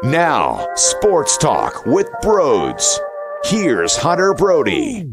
Now, Sports Talk with Broads. Here's Hunter Brody.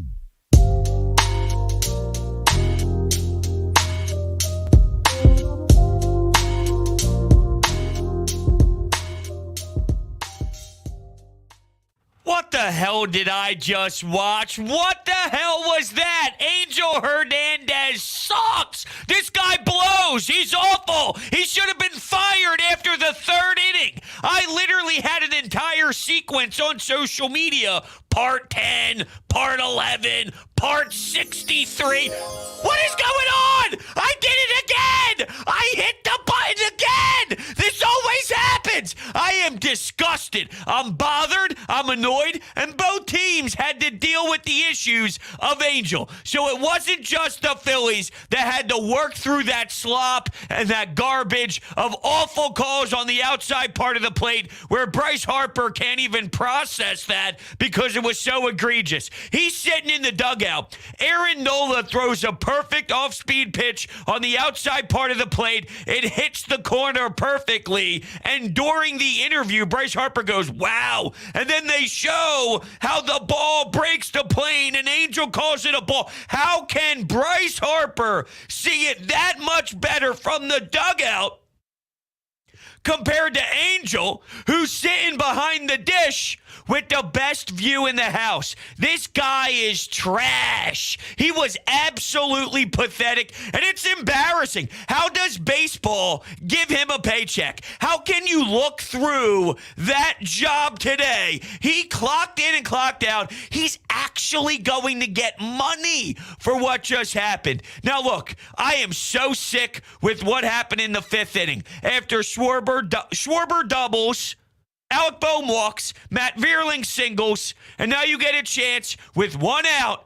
What the hell did I just watch? What the hell was that? Angel Hernandez sucks. This guy blows. He's awful. He should have been fired after the third inning. I literally had an entire sequence on social media. Part 10, part 11, part 63. What is going on? I did it again. I hit the button again. This always happens. I am disgusted. I'm bothered. I'm annoyed. And both teams had to deal with the issues of Angel. So it wasn't just the Phillies that had to work through that slop and that garbage of awful calls on the outside part of the plate where Bryce Harper can't even process that because it was so egregious. He's sitting in the dugout. Aaron Nola throws a perfect off-speed pitch on the outside part of the plate. It hits the corner perfectly. And during the interview, Bryce Harper goes, wow. And then they show how the ball breaks the plane and Angel calls it a ball. How can Bryce Harper see it that much better from the dugout compared to Angel, who's sitting behind the dish with the best view in the house? This guy is trash. He was absolutely pathetic, and it's embarrassing. How does baseball give him a paycheck? How can you look through that job today? He clocked in and clocked out. He's actually going to get money for what just happened. Now, look, I am so sick with what happened in the fifth inning. After Schwarber doubles, Alec Bohm walks, Matt Vierling singles, and now you get a chance with one out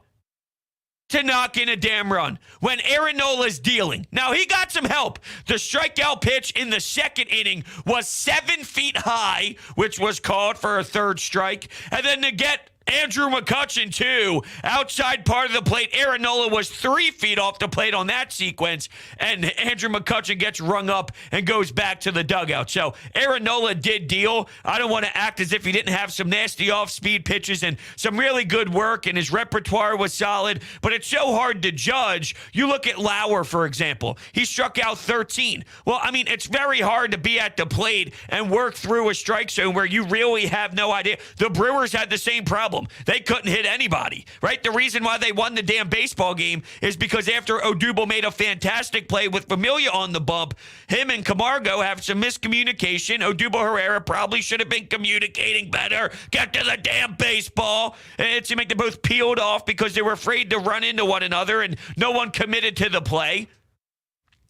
to knock in a damn run when Aaron Nola's dealing. Now, he got some help. The strikeout pitch in the second inning was 7 feet high, which was called for a third strike. And then to get Andrew McCutchen, too, outside part of the plate. Aaron Nola was 3 feet off the plate on that sequence, and Andrew McCutchen gets rung up and goes back to the dugout. So Aaron Nola did deal. I don't want to act as if he didn't have some nasty off-speed pitches and some really good work, and his repertoire was solid, but it's so hard to judge. You look at Lauer, for example. He struck out 13. Well, I mean, it's very hard to be at the plate and work through a strike zone where you really have no idea. The Brewers had the same problem. They couldn't hit anybody, right? The reason why they won the damn baseball game is because after Odubel made a fantastic play with Familia on the bump, him and Camargo have some miscommunication. Odubel Herrera probably should have been communicating better. Get to the damn baseball. It seemed like they both peeled off because they were afraid to run into one another and no one committed to the play.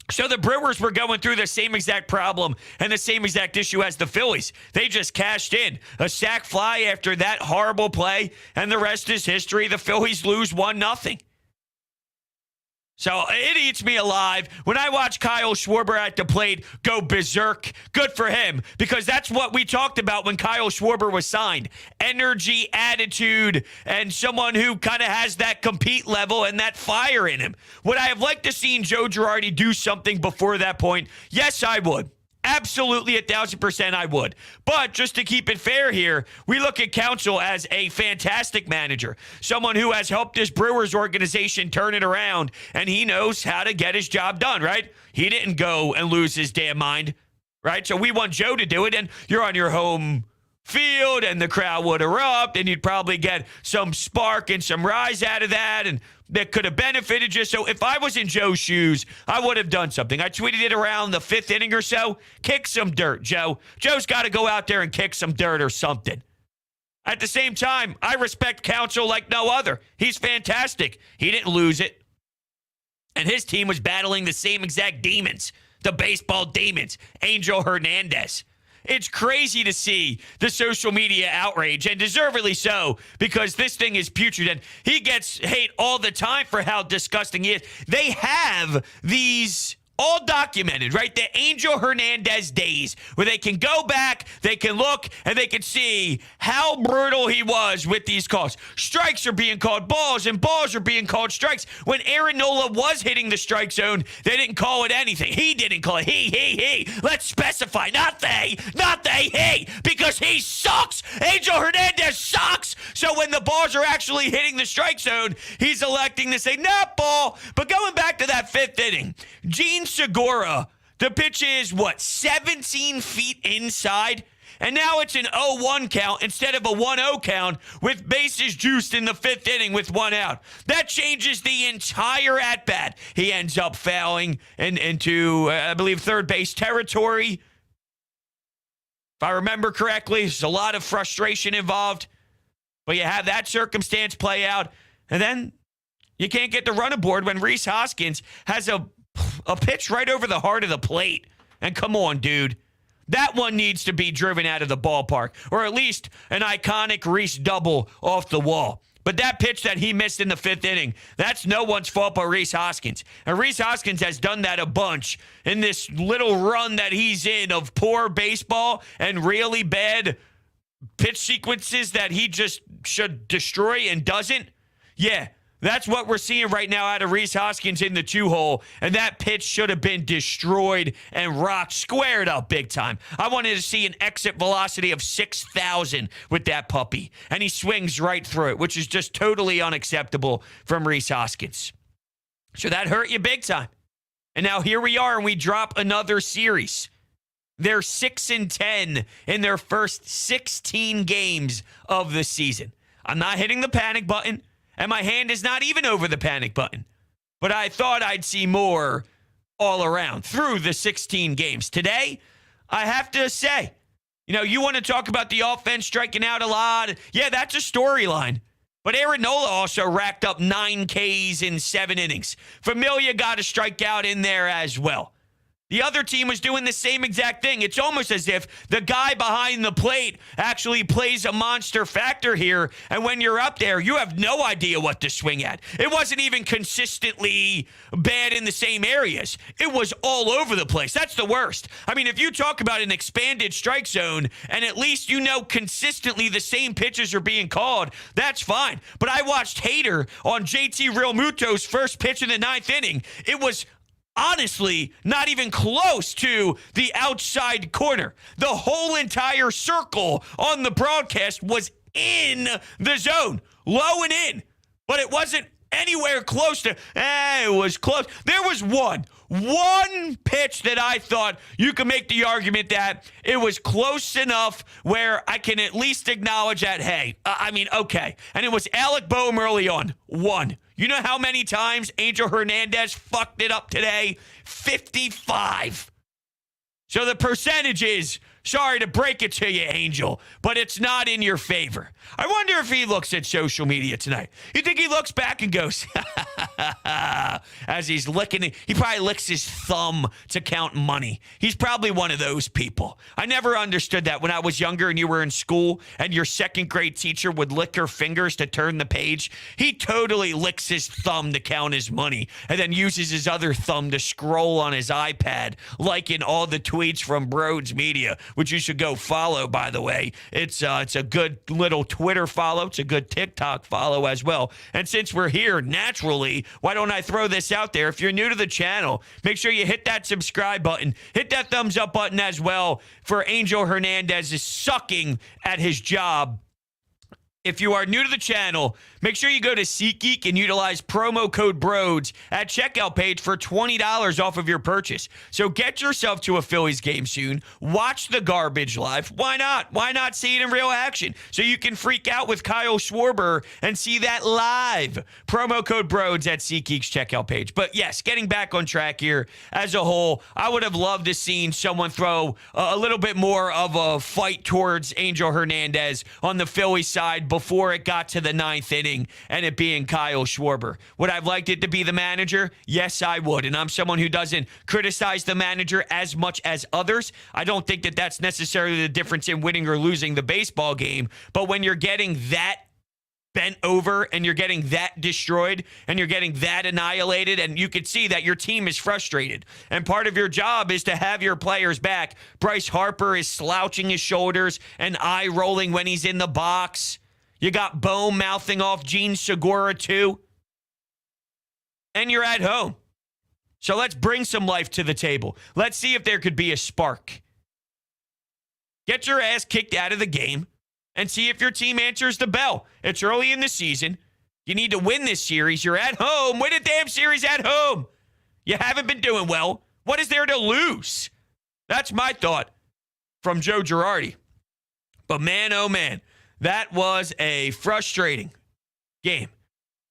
So the Brewers were going through the same exact problem and the same exact issue as the Phillies. They just cashed in. A sac fly after that horrible play, and the rest is history. The Phillies lose 1-0. So it eats me alive when I watch Kyle Schwarber at the plate go berserk. Good for him, because that's what we talked about when Kyle Schwarber was signed. Energy, attitude, and someone who kind of has that compete level and that fire in him. Would I have liked to seen Joe Girardi do something before that point? Yes, I would. Absolutely, 1,000% I would. But just to keep it fair here, we look at Counsell as a fantastic manager, someone who has helped this Brewers organization turn it around, and he knows how to get his job done, right? He didn't go and lose his damn mind, right? So we want Joe to do it, and you're on your home field, and the crowd would erupt, and you'd probably get some spark and some rise out of that, and that could have benefited you. So if I was in Joe's shoes, I would have done something. I tweeted it around the fifth inning or so. Kick some dirt, Joe. Joe's got to go out there and kick some dirt or something. At the same time, I respect Counsell like no other. He's fantastic. He didn't lose it. And his team was battling the same exact demons, the baseball demons, Angel Hernandez. It's crazy to see the social media outrage, and deservedly so, because this thing is putrid, and he gets hate all the time for how disgusting he is. They have these all documented, right? The Angel Hernandez days where they can go back, they can look, and they can see how brutal he was with these calls. Strikes are being called balls, and balls are being called strikes. When Aaron Nola was hitting the strike zone, they didn't call it anything. He didn't call it. He. Let's specify. Not they, he. Because he sucks. Angel Hernandez sucks. So when the balls are actually hitting the strike zone, he's electing to say, not ball. But going back to that fifth inning, Gene Segura, the pitch is, 17 feet inside? And now it's an 0-1 count instead of a 1-0 count with bases juiced in the fifth inning with one out. That changes the entire at-bat. He ends up fouling into, I believe, third base territory. If I remember correctly, there's a lot of frustration involved. But you have that circumstance play out. And then you can't get the run aboard when Rhys Hoskins has a pitch right over the heart of the plate. And come on, dude. That one needs to be driven out of the ballpark, or at least an iconic Rhys double off the wall. But that pitch that he missed in the fifth inning, that's no one's fault but Rhys Hoskins. And Rhys Hoskins has done that a bunch in this little run that he's in of poor baseball and really bad pitch sequences that he just should destroy and doesn't. Yeah. That's what we're seeing right now out of Rhys Hoskins in the 2-hole, and that pitch should have been destroyed and rocked, squared up big time. I wanted to see an exit velocity of 6,000 with that puppy, and he swings right through it, which is just totally unacceptable from Rhys Hoskins. So that hurt you big time. And now here we are, and we drop another series. They're 6-10 in their first 16 games of the season. I'm not hitting the panic button. And my hand is not even over the panic button. But I thought I'd see more all around through the 16 games. Today, I have to say, you want to talk about the offense striking out a lot. Yeah, that's a storyline. But Aaron Nola also racked up 9 Ks in 7 innings. Familia got a strikeout in there as well. The other team was doing the same exact thing. It's almost as if the guy behind the plate actually plays a monster factor here. And when you're up there, you have no idea what to swing at. It wasn't even consistently bad in the same areas. It was all over the place. That's the worst. I mean, if you talk about an expanded strike zone and at least consistently the same pitches are being called, that's fine. But I watched Hader on JT Realmuto's first pitch in the 9th inning. It was honestly not even close to the outside corner. The whole entire circle on the broadcast was in the zone, low and in, but it wasn't anywhere close to, it was close. There was one pitch that I thought you could make the argument that it was close enough where I can at least acknowledge that, okay. And it was Alec Boehm early on. One. You know how many times Angel Hernandez fucked it up today? 55. So the percentage is, sorry to break it to you, Angel, but it's not in your favor. I wonder if he looks at social media tonight. You think he looks back and goes, as he's licking it? He probably licks his thumb to count money. He's probably one of those people. I never understood that when I was younger and you were in school and your second grade teacher would lick her fingers to turn the page. He totally licks his thumb to count his money and then uses his other thumb to scroll on his iPad, liking all the tweets from Broads Media, which you should go follow, by the way. It's a good little Twitter follow. It's a good TikTok follow as well. And since we're here naturally, why don't I throw this out there? If you're new to the channel, make sure you hit that subscribe button. Hit that thumbs up button as well for Angel Hernandez is sucking at his job. If you are new to the channel, make sure you go to SeatGeek and utilize promo code BROADS at checkout page for $20 off of your purchase. So get yourself to a Phillies game soon. Watch the garbage live. Why not? Why not see it in real action? So you can freak out with Kyle Schwarber and see that live. Promo code BROADS at SeatGeek's checkout page. But yes, getting back on track here as a whole, I would have loved to seen someone throw a little bit more of a fight towards Angel Hernandez on the Phillies side before it got to the 9th inning and it being Kyle Schwarber. Would I have liked it to be the manager? Yes, I would. And I'm someone who doesn't criticize the manager as much as others. I don't think that that's necessarily the difference in winning or losing the baseball game. But when you're getting that bent over and you're getting that destroyed and you're getting that annihilated, and you could see that your team is frustrated. And part of your job is to have your players back. Bryce Harper is slouching his shoulders and eye rolling when he's in the box. You got Bohm mouthing off Gene Segura too. And you're at home. So let's bring some life to the table. Let's see if there could be a spark. Get your ass kicked out of the game and see if your team answers the bell. It's early in the season. You need to win this series. You're at home. Win a damn series at home. You haven't been doing well. What is there to lose? That's my thought from Joe Girardi. But man, oh man, that was a frustrating game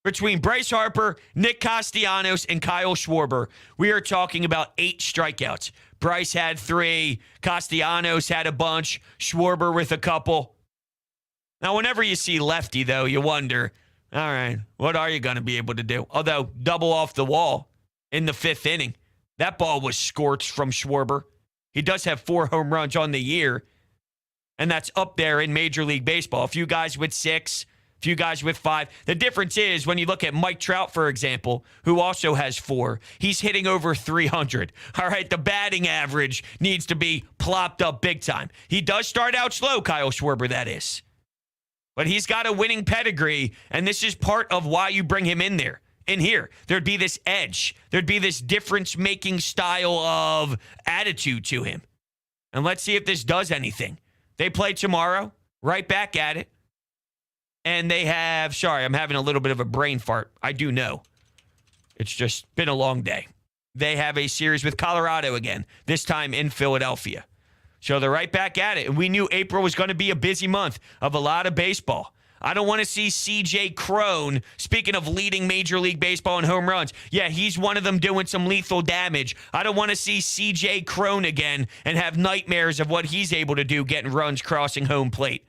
between Bryce Harper, Nick Castellanos, and Kyle Schwarber. We are talking about 8 strikeouts. Bryce had 3. Castellanos had a bunch. Schwarber with a couple. Now, whenever you see lefty, though, you wonder, all right, what are you going to be able to do? Although, double off the wall in the 5th inning. That ball was scorched from Schwarber. He does have 4 home runs on the year, and that's up there in Major League Baseball. A few guys with 6, a few guys with 5. The difference is when you look at Mike Trout, for example, who also has 4, he's hitting over 300. All right, the batting average needs to be plopped up big time. He does start out slow, Kyle Schwarber, that is. But he's got a winning pedigree, and this is part of why you bring him in there. In here, there'd be this edge. There'd be this difference-making style of attitude to him. And let's see if this does anything. They play tomorrow, right back at it. And they have, sorry, I'm having a little bit of a brain fart. I do know. It's just been a long day. They have a series with Colorado again, this time in Philadelphia. So they're right back at it. And we knew April was going to be a busy month of a lot of baseball. I don't want to see C.J. Cron, speaking of leading Major League Baseball in home runs. Yeah, he's one of them doing some lethal damage. I don't want to see C.J. Cron again and have nightmares of what he's able to do getting runs crossing home plate.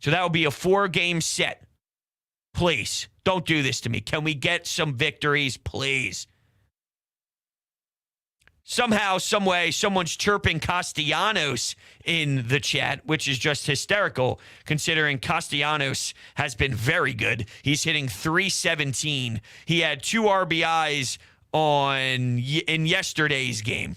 So that will be a 4-game set. Please, don't do this to me. Can we get some victories, please? Somehow, some way, someone's chirping Castellanos in the chat, which is just hysterical, considering Castellanos has been very good. He's hitting .317. He had 2 RBIs in yesterday's game.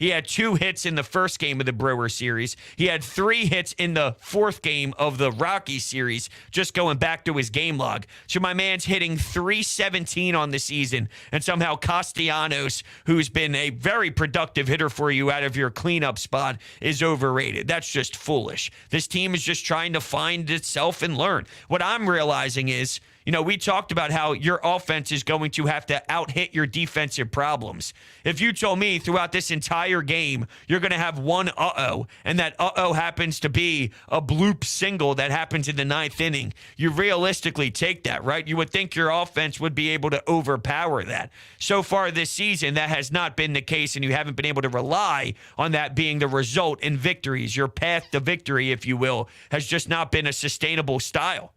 He had 2 hits in the first game of the Brewer series. He had 3 hits in the 4th game of the Rockies series, just going back to his game log. So my man's hitting .317 on the season, and somehow Castellanos, who's been a very productive hitter for you out of your cleanup spot, is overrated. That's just foolish. This team is just trying to find itself and learn. What I'm realizing is, you know, we talked about how your offense is going to have to out-hit your defensive problems. If you told me throughout this entire game you're going to have one uh-oh, and that uh-oh happens to be a bloop single that happens in the 9th inning, you realistically take that, right? You would think your offense would be able to overpower that. So far this season, that has not been the case, and you haven't been able to rely on that being the result in victories. Your path to victory, if you will, has just not been a sustainable style.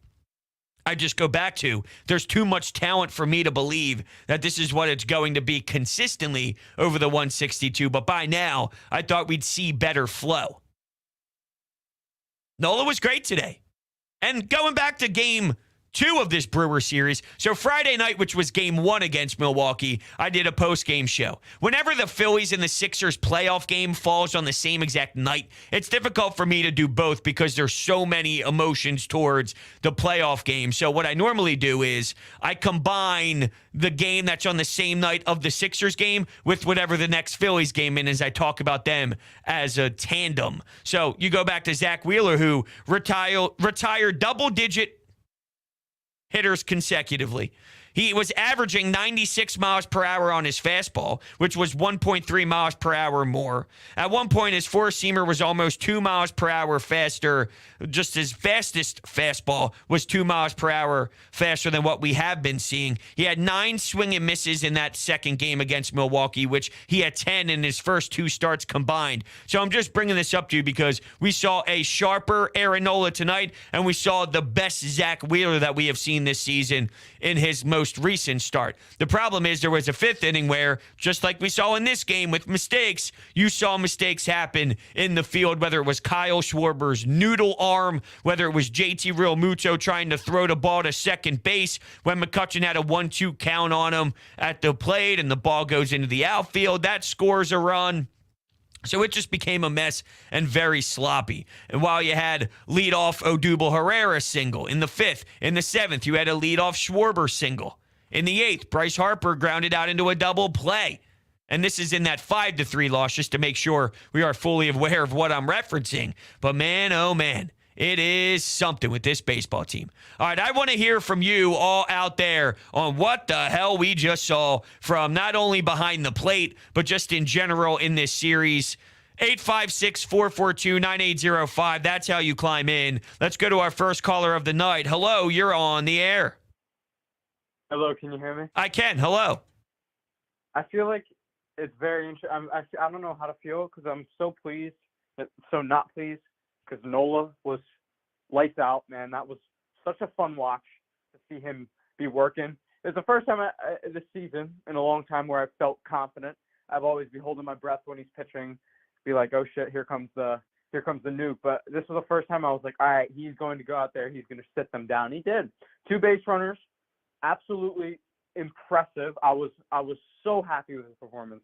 I just go back to, there's too much talent for me to believe that this is what it's going to be consistently over the 162. But by now, I thought we'd see better flow. Nola was great today. And going back to game 2 of this Brewer series. So Friday night, which was game 1 against Milwaukee, I did a post-game show. Whenever the Phillies and the Sixers playoff game falls on the same exact night, it's difficult for me to do both because there's so many emotions towards the playoff game. So what I normally do is I combine the game that's on the same night of the Sixers game with whatever the next Phillies game is. I talk about them as a tandem. So you go back to Zack Wheeler, who retired double-digit hitters consecutively. He was averaging 96 miles per hour on his fastball, which was 1.3 miles per hour more. At one point, his four-seamer was almost 2 miles per hour faster. Just his fastest fastball was 2 miles per hour faster than what we have been seeing. He had 9 swing and misses in that second game against Milwaukee, which he had 10 in his first 2 starts combined. So I'm just bringing this up to you because we saw a sharper Aaron Nola tonight, and we saw the best Zack Wheeler that we have seen this season in his most most recent start. The problem is there was a fifth inning where, just like we saw in this game with mistakes, you saw mistakes happen in the field, whether it was Kyle Schwarber's noodle arm, whether it was JT Realmuto trying to throw the ball to second base when McCutchen had a 1-2 count on him at the plate and the ball goes into the outfield. That scores a run. So it just became a mess and very sloppy. And while you had leadoff Odubel Herrera single in the fifth, in the seventh, you had a leadoff Schwarber single. In the eighth, Bryce Harper grounded out into a double play. And this is in that 5-3 loss, just to make sure we are fully aware of what I'm referencing. But man, oh man, it is something with this baseball team. All right, I want to hear from you all out there on what the hell we just saw from not only behind the plate, but just in general in this series. 856-442-9805. That's how you climb in. Let's go to our first caller of the night. Hello, you're on the air. Hello, can you hear me? I can. Hello. I feel like it's very interesting. I don't know how to feel because I'm so pleased, so not pleased, because Nola was lights out, man. That was such a fun watch to see him be working. It's the first time this season in a long time where I felt confident. I've always been holding my breath when he's pitching, be like, oh shit, here comes the nuke. But this was the first time I was like, all right, he's going to go out there, he's going to sit them down. He did. 2 base runners, absolutely impressive. I was so happy with his performance.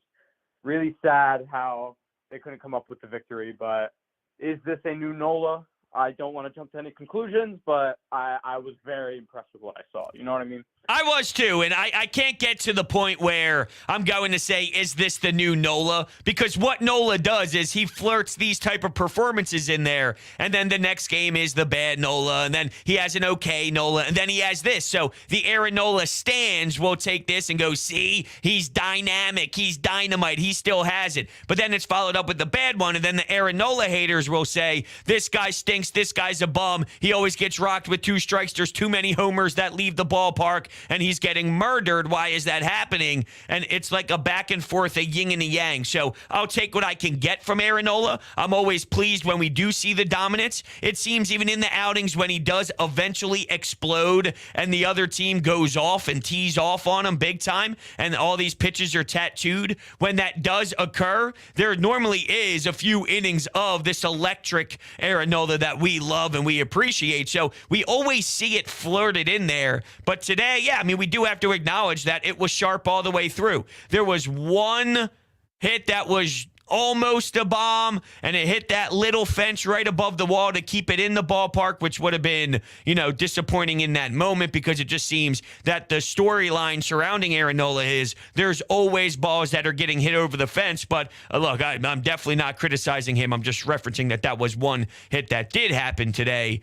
Really sad how they couldn't come up with the victory, but is this a new Nola? I don't want to jump to any conclusions, but I was very impressed with what I saw. You know what I mean? I was too, and I can't get to the point where I'm going to say, is this the new Nola? Because what Nola does is he flirts these type of performances in there, and then the next game is the bad Nola, and then he has an okay Nola, and then he has this. So the Aaron Nola stands will take this and go, see, he's dynamic, he's dynamite, he still has it. But then it's followed up with the bad one, and then the Aaron Nola haters will say, this guy stinks, this guy's a bum, he always gets rocked with 2 strikes, there's too many homers that leave the ballpark, and he's getting murdered. Why is that happening? And it's like a back and forth, a yin and a yang. So I'll take what I can get from Aaron Nola. I'm always pleased when we do see the dominance. It seems even in the outings when he does eventually explode and the other team goes off and tees off on him big time and all these pitches are tattooed, when that does occur, there normally is a few innings of this electric Aaron Nola that we love and we appreciate. So we always see it flirted in there. But today, yeah, I mean, we do have to acknowledge that it was sharp all the way through. There was one hit that was almost a bomb, and it hit that little fence right above the wall to keep it in the ballpark, which would have been, disappointing in that moment because it just seems that the storyline surrounding Aaron Nola is there's always balls that are getting hit over the fence. But look, I'm definitely not criticizing him. I'm just referencing that was one hit that did happen today.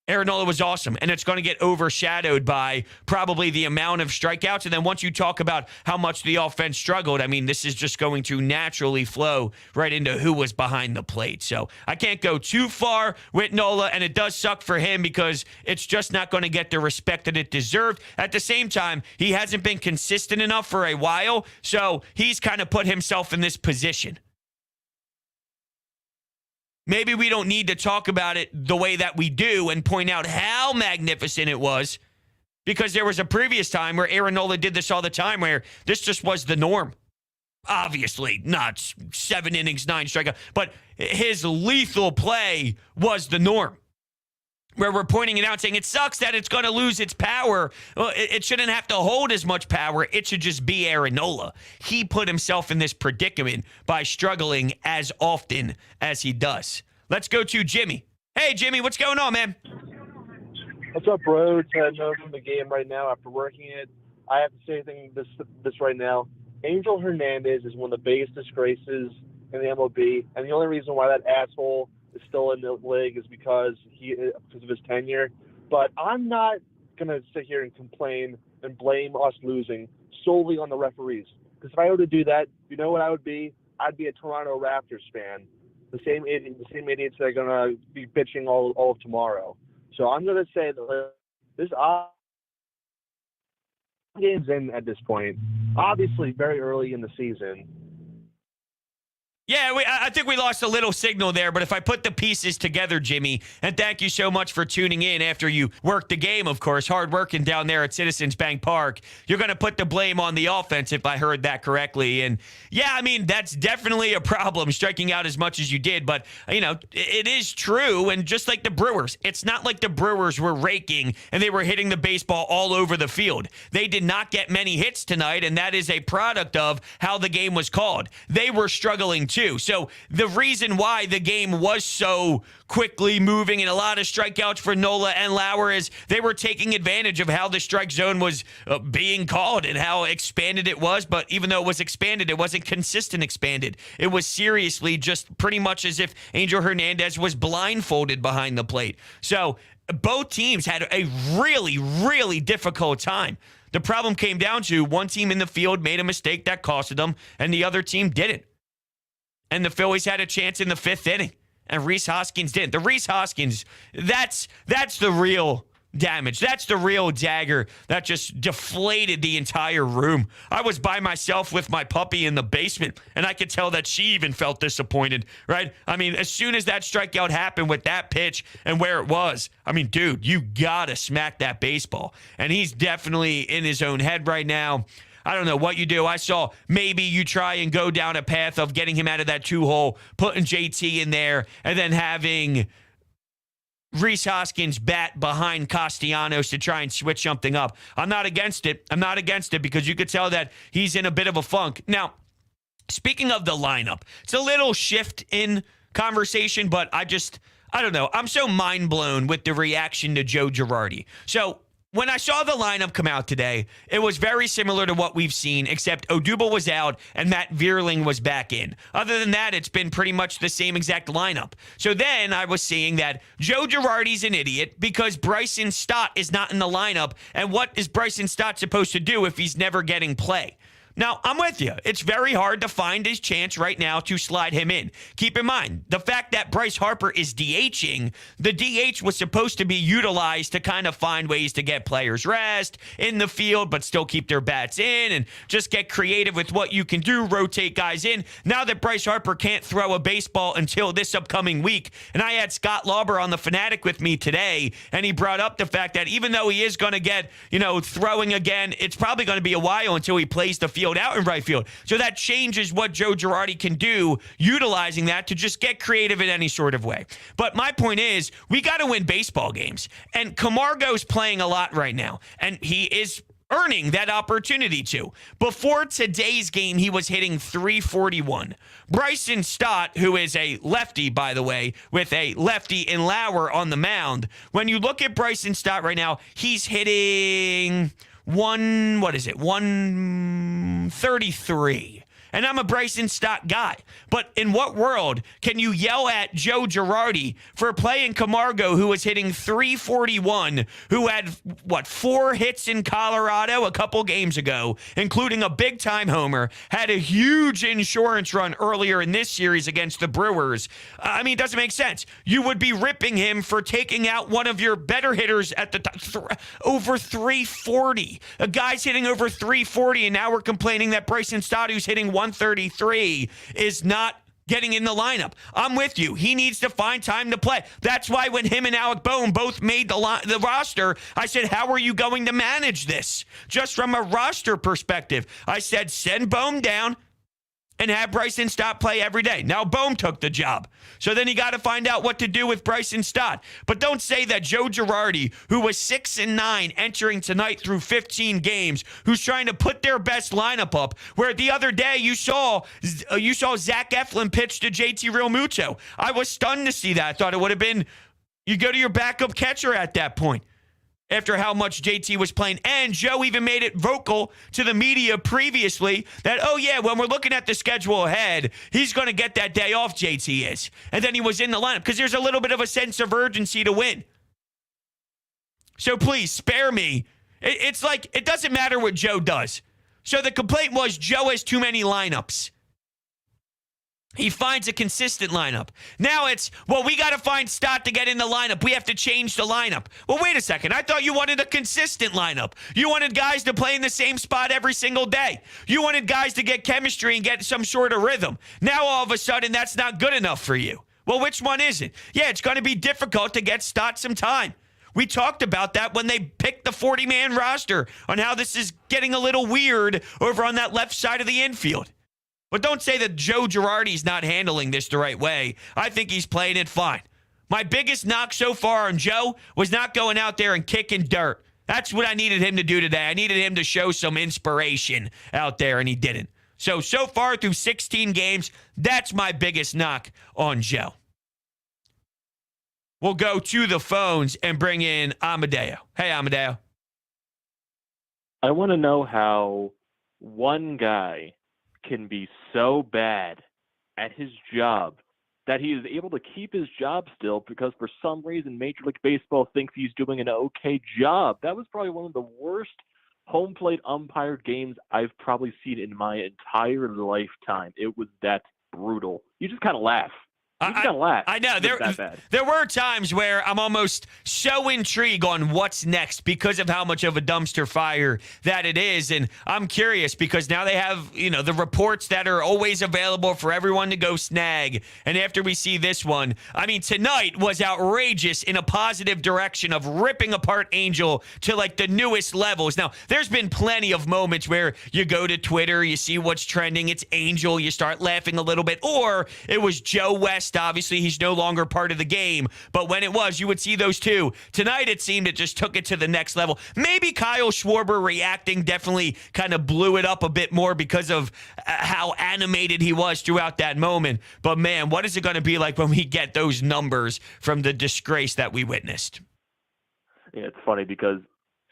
Aaron Nola was awesome, and it's going to get overshadowed by probably the amount of strikeouts. And then once you talk about how much the offense struggled, I mean, this is just going to naturally flow right into who was behind the plate. So I can't go too far with Nola, and it does suck for him because it's just not going to get the respect that it deserved. At the same time, he hasn't been consistent enough for a while, so he's kind of put himself in this position. Maybe we don't need to talk about it the way that we do and point out how magnificent it was, because there was a previous time where Aaron Nola did this all the time where this just was the norm. Obviously, not 7 innings, 9 strikeouts, but his lethal play was the norm. Where we're pointing it out, saying it sucks that it's going to lose its power. Well, it shouldn't have to hold as much power. It should just be Aaron Nola. He put himself in this predicament by struggling as often as he does. Let's go to Jimmy. Hey, Jimmy, what's going on, man? What's up, bro? Heading home from the game right now after working it. I have to say this right now. Angel Hernandez is one of the biggest disgraces in the MLB, and the only reason why that asshole is still in the league is because of his tenure. But I'm not going to sit here and complain and blame us losing solely on the referees. Because if I were to do that, you know what I would be? I'd be a Toronto Raptors fan. The same idiots that are going to be bitching all of tomorrow. So I'm going to say that this game's in at this point. Obviously, very early in the season. Yeah, I think we lost a little signal there, but if I put the pieces together, Jimmy, and thank you so much for tuning in after you worked the game, of course, hard working down there at Citizens Bank Park, you're going to put the blame on the offense, if I heard that correctly. And yeah, I mean, that's definitely a problem, striking out as much as you did, but, it is true. And just like the Brewers, it's not like the Brewers were raking and they were hitting the baseball all over the field. They did not get many hits tonight, and that is a product of how the game was called. They were struggling too. So the reason why the game was so quickly moving and a lot of strikeouts for Nola and Lauer is they were taking advantage of how the strike zone was being called and how expanded it was. But even though it was expanded, it wasn't consistent expanded. It was seriously just pretty much as if Angel Hernandez was blindfolded behind the plate. So both teams had a really, really difficult time. The problem came down to one team in the field made a mistake that costed them, and the other team didn't. And the Phillies had a chance in the fifth inning, and Rhys Hoskins didn't. The Rhys Hoskins, that's the real damage. That's the real dagger that just deflated the entire room. I was by myself with my puppy in the basement, and I could tell that she even felt disappointed, right? I mean, as soon as that strikeout happened with that pitch and where it was, I mean, dude, you got to smack that baseball. And he's definitely in his own head right now. I don't know what you do. I saw maybe you try and go down a path of getting him out of that 2-hole, putting JT in there, and then having Rhys Hoskins bat behind Castellanos to try and switch something up. I'm not against it. I'm not against it because you could tell that he's in a bit of a funk. Now, speaking of the lineup, it's a little shift in conversation, but I don't know. I'm so mind blown with the reaction to Joe Girardi. So, when I saw the lineup come out today, it was very similar to what we've seen, except Odubel was out and Matt Vierling was back in. Other than that, it's been pretty much the same exact lineup. So then I was seeing that Joe Girardi's an idiot because Bryson Stott is not in the lineup. And what is Bryson Stott supposed to do if he's never getting play? Now, I'm with you. It's very hard to find his chance right now to slide him in. Keep in mind, the fact that Bryce Harper is DHing, the DH was supposed to be utilized to kind of find ways to get players rest in the field, but still keep their bats in and just get creative with what you can do, rotate guys in. Now that Bryce Harper can't throw a baseball until this upcoming week, and I had Scott Lauber on the Fanatic with me today, and he brought up the fact that even though he is going to get, throwing again, it's probably going to be a while until he plays the field out in right field. So that changes what Joe Girardi can do, utilizing that to just get creative in any sort of way. But my point is, we got to win baseball games. And Camargo's playing a lot right now. And he is earning that opportunity to. Before today's game, he was hitting .341. Bryson Stott, who is a lefty, by the way, with a lefty in Lauer on the mound. When you look at Bryson Stott right now, he's hitting 133. And I'm a Bryson Stott guy. But in what world can you yell at Joe Girardi for playing Camargo, who was hitting .341, who had, 4 hits in Colorado a couple games ago, including a big-time homer, had a huge insurance run earlier in this series against the Brewers. I mean, it doesn't make sense. You would be ripping him for taking out one of your better hitters at the over .340. A guy's hitting over .340, and now we're complaining that Bryson Stott, who's hitting 133, is not getting in the lineup. I'm with you. He needs to find time to play. That's why when him and Alec Boehm both made the roster, I said, how are you going to manage this? Just from a roster perspective, I said, send Boehm down and have Bryson Stott play every day. Now, Boehm took the job. So then you got to find out what to do with Bryson Stott. But don't say that Joe Girardi, who was 6-9 entering tonight through 15 games, who's trying to put their best lineup up, where the other day you saw Zach Eflin pitch to JT Realmuto. I was stunned to see that. I thought it would have been, you go to your backup catcher at that point, after how much JT was playing. And Joe even made it vocal to the media previously that, oh yeah, when we're looking at the schedule ahead, he's going to get that day off, JT is. And then he was in the lineup because there's a little bit of a sense of urgency to win. So please, spare me. It's like, it doesn't matter what Joe does. So the complaint was Joe has too many lineups. He finds a consistent lineup. Now it's, well, we got to find Stott to get in the lineup. We have to change the lineup. Well, wait a second. I thought you wanted a consistent lineup. You wanted guys to play in the same spot every single day. You wanted guys to get chemistry and get some sort of rhythm. Now, all of a sudden, that's not good enough for you. Well, which one is it? Yeah, it's going to be difficult to get Stott some time. We talked about that when they picked the 40-man roster on how this is getting a little weird over on that left side of the infield. But don't say that Joe Girardi's not handling this the right way. I think he's playing it fine. My biggest knock so far on Joe was not going out there and kicking dirt. That's what I needed him to do today. I needed him to show some inspiration out there, and he didn't. So far through 16 games, that's my biggest knock on Joe. We'll go to the phones and bring in Amadeo. Hey, Amadeo. I want to know how one guy can be so bad at his job that he is able to keep his job still because for some reason Major League Baseball thinks he's doing an okay job. That was probably one of the worst home plate umpire games I've probably seen in my entire lifetime. It was that brutal. You just kind of laugh. I know. There were times where I'm almost so intrigued on what's next because of how much of a dumpster fire that it is. And I'm curious because now they have, the reports that are always available for everyone to go snag. And after we see this one, I mean, tonight was outrageous in a positive direction of ripping apart Angel to like the newest levels. Now, there's been plenty of moments where you go to Twitter, you see what's trending, it's Angel, you start laughing a little bit, or it was Joe West. Obviously, he's no longer part of the game, but when it was, you would see those two. Tonight, it seemed it just took it to the next level. Maybe Kyle Schwarber reacting definitely kind of blew it up a bit more because of how animated he was throughout that moment. But man, what is it going to be like when we get those numbers from the disgrace that we witnessed? Yeah, it's funny because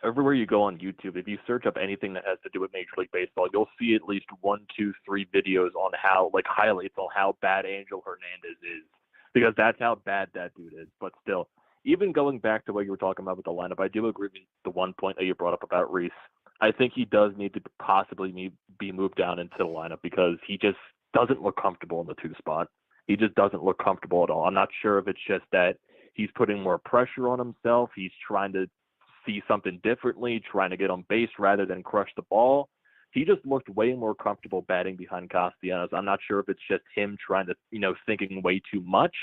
everywhere you go on YouTube, if you search up anything that has to do with Major League Baseball, you'll see at least 1, 2, 3 videos on how, like highlights on how bad Angel Hernandez is, because that's how bad that dude is. But still, even going back to what you were talking about with the lineup, I do agree with the one point that you brought up about Reese. I think he does need to possibly be moved down into the lineup because he just doesn't look comfortable in the 2 spot. He just doesn't look comfortable at all. I'm not sure if it's just that he's putting more pressure on himself. He's trying to see something differently, trying to get on base rather than crush the ball. He just looked way more comfortable batting behind Castellanos. I'm not sure if it's just him trying to, thinking way too much.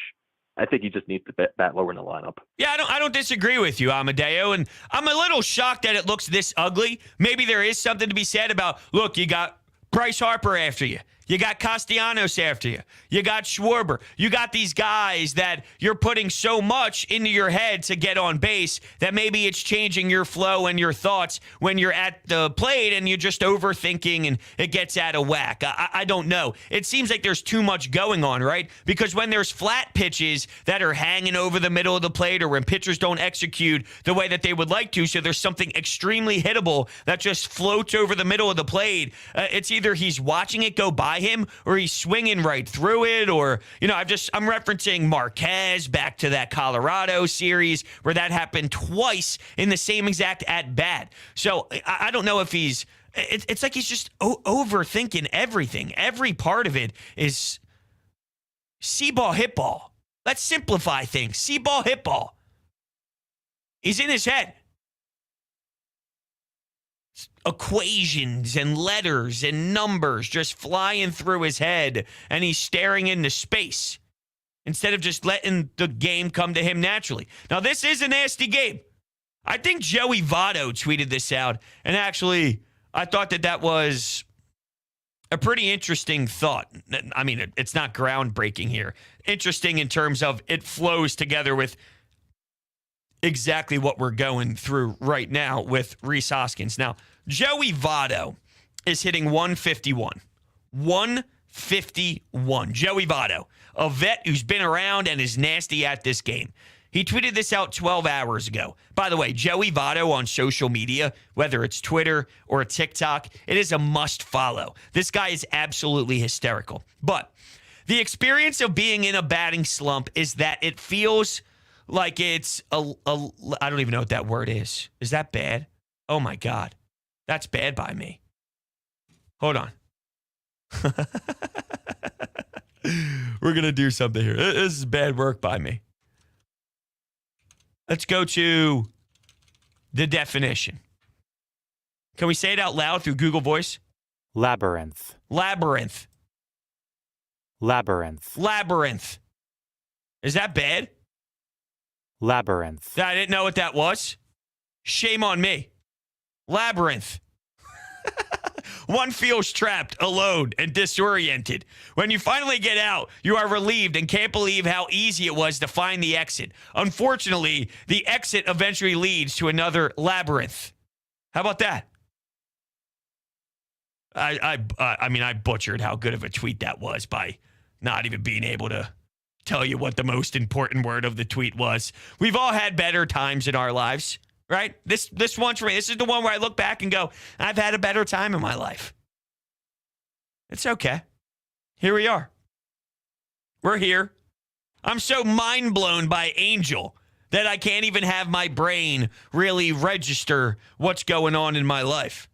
I think he just needs to bat lower in the lineup. Yeah, I don't disagree with you, Amadeo, and I'm a little shocked that it looks this ugly. Maybe there is something to be said about, look, you got Bryce Harper after you. You got Castellanos after you. You got Schwarber. You got these guys that you're putting so much into your head to get on base that maybe it's changing your flow and your thoughts when you're at the plate and you're just overthinking and it gets out of whack. I don't know. It seems like there's too much going on, right? Because when there's flat pitches that are hanging over the middle of the plate or when pitchers don't execute the way that they would like to, so there's something extremely hittable that just floats over the middle of the plate, it's either he's watching it go by him or he's swinging right through it, or I'm referencing Marquez back to that Colorado series where that happened twice in the same exact at bat. So I don't know if it's like he's just overthinking everything. Every part of it is see ball, hit ball. Let's simplify things. See ball, hit ball. He's in his head. Equations and letters and numbers just flying through his head, and he's staring into space instead of just letting the game come to him naturally. Now, this is a nasty game. I think Joey Votto tweeted this out, and actually, I thought that was a pretty interesting thought. I mean, it's not groundbreaking here. Interesting in terms of it flows together with exactly what we're going through right now with Rhys Hoskins. Now, Joey Votto is hitting 151. 151. Joey Votto, a vet who's been around and is nasty at this game. He tweeted this out 12 hours ago. By the way, Joey Votto on social media, whether it's Twitter or TikTok, it is a must follow. This guy is absolutely hysterical. But the experience of being in a batting slump is that it feels like it's I don't even know what that word is. Is that bad? Oh my God. That's bad by me. Hold on. We're going to do something here. This is bad work by me. Let's go to the definition. Can we say it out loud through Google Voice? Labyrinth. Labyrinth. Labyrinth. Labyrinth. Is that bad? Labyrinth. I didn't know what that was. Shame on me. Labyrinth. One feels trapped, alone, and disoriented. When you finally get out, you are relieved and can't believe how easy it was to find the exit. Unfortunately, the exit eventually leads to another labyrinth. How about that? I mean, I butchered how good of a tweet that was by not even being able to tell you what the most important word of the tweet was. We've all had better times in our lives, right? This one's for me. This is the one where I look back and go, I've had a better time in my life. It's okay. Here we are. We're here. I'm so mind blown by Angel that I can't even have my brain really register what's going on in my life.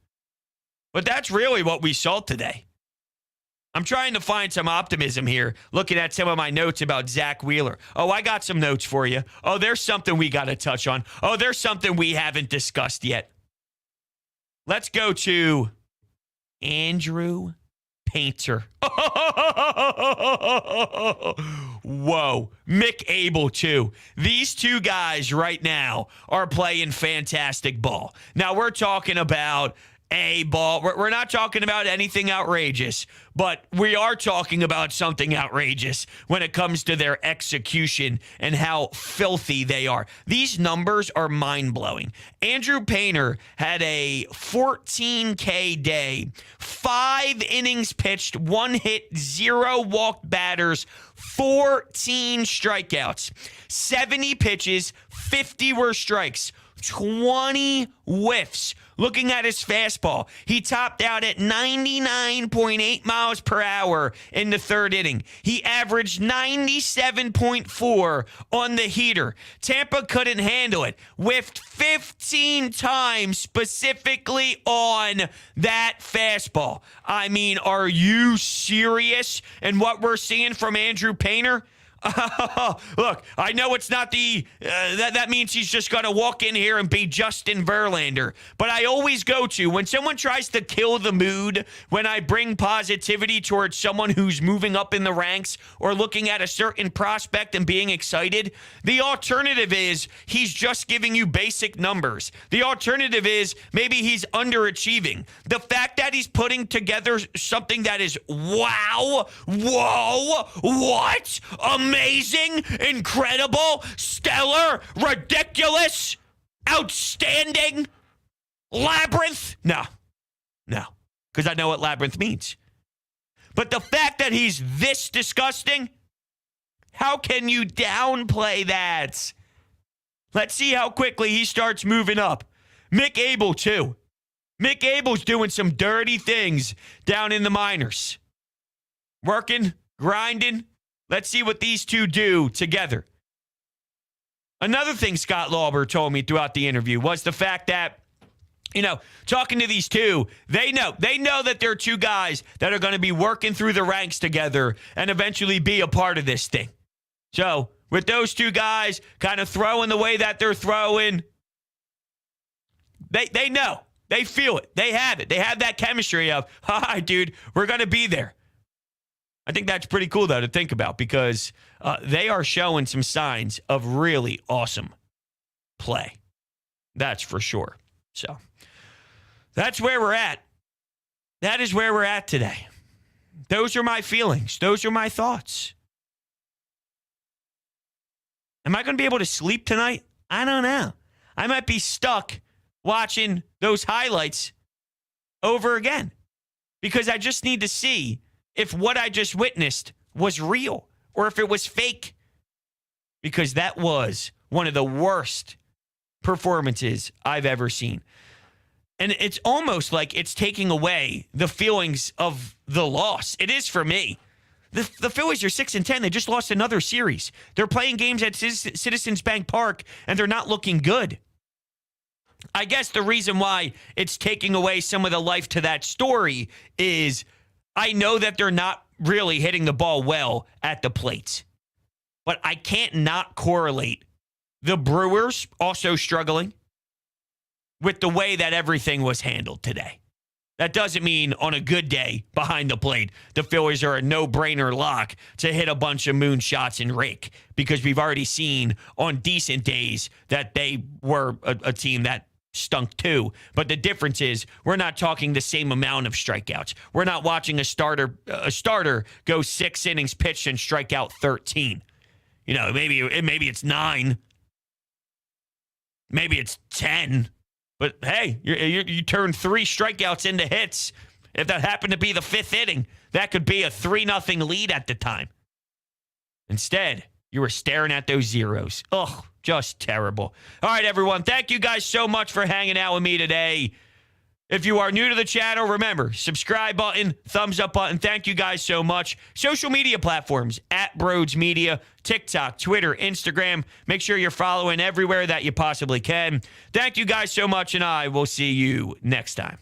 But that's really what we saw today. I'm trying to find some optimism here, looking at some of my notes about Zack Wheeler. Oh, I got some notes for you. Oh, there's something we got to touch on. Oh, there's something we haven't discussed yet. Let's go to Andrew Painter. Whoa. Mick Abel, too. These two guys right now are playing fantastic ball. Now, we're talking about a ball. We're not talking about anything outrageous, but we are talking about something outrageous when it comes to their execution and how filthy they are. These numbers are mind-blowing. Andrew Painter had a 14K day, 5 innings pitched, 1 hit, 0 walked batters, 14 strikeouts, 70 pitches, 50 were strikes, 20 whiffs. Looking at his fastball, he topped out at 99.8 miles per hour in the third inning. He averaged 97.4 on the heater. Tampa couldn't handle it. Whiffed 15 times specifically on that fastball. I mean, are you serious? And what we're seeing from Andrew Painter? Look, I know it's not that means he's just going to walk in here and be Justin Verlander. But I always go to, when someone tries to kill the mood, when I bring positivity towards someone who's moving up in the ranks or looking at a certain prospect and being excited, the alternative is he's just giving you basic numbers. The alternative is maybe he's underachieving. The fact that he's putting together something that is wow, whoa, what? Amazing, incredible, stellar, ridiculous, outstanding, labyrinth? No, because I know what labyrinth means. But the fact that he's this disgusting, how can you downplay that? Let's see how quickly he starts moving up. Mick Abel, too. Mick Abel's doing some dirty things down in the minors. Working, grinding. Let's see what these two do together. Another thing Scott Lauber told me throughout the interview was the fact that, talking to these two, they know that they're two guys that are going to be working through the ranks together and eventually be a part of this thing. So with those two guys kind of throwing the way that they're throwing, they know, they feel it, they have it. They have that chemistry of, hi, dude, we're going to be there. I think that's pretty cool, though, to think about because they are showing some signs of really awesome play. That's for sure. So that's where we're at. That is where we're at today. Those are my feelings. Those are my thoughts. Am I going to be able to sleep tonight? I don't know. I might be stuck watching those highlights over again because I just need to see if what I just witnessed was real or if it was fake, because that was one of the worst performances I've ever seen. And it's almost like it's taking away the feelings of the loss. It is for me. The Phillies are 6-10. They just lost another series. They're playing games at Citizens Bank Park, and they're not looking good. I guess the reason why it's taking away some of the life to that story is I know that they're not really hitting the ball well at the plate. But I can't not correlate the Brewers also struggling with the way that everything was handled today. That doesn't mean on a good day behind the plate, the Phillies are a no-brainer lock to hit a bunch of moonshots and rake, because we've already seen on decent days that they were a team that stunk too. But the difference is we're not talking the same amount of strikeouts. We're not watching a starter go 6 innings pitched and strike out 13. You know, maybe it's 9. Maybe it's 10. But hey, you turn 3 strikeouts into hits. If that happened to be the 5th inning, that could be a 3-0 lead at the time. Instead, you were staring at those zeros. Ugh, just terrible. All right, everyone. Thank you guys so much for hanging out with me today. If you are new to the channel, remember, subscribe button, thumbs up button. Thank you guys so much. Social media platforms, @Broads Media, TikTok, Twitter, Instagram. Make sure you're following everywhere that you possibly can. Thank you guys so much, and I will see you next time.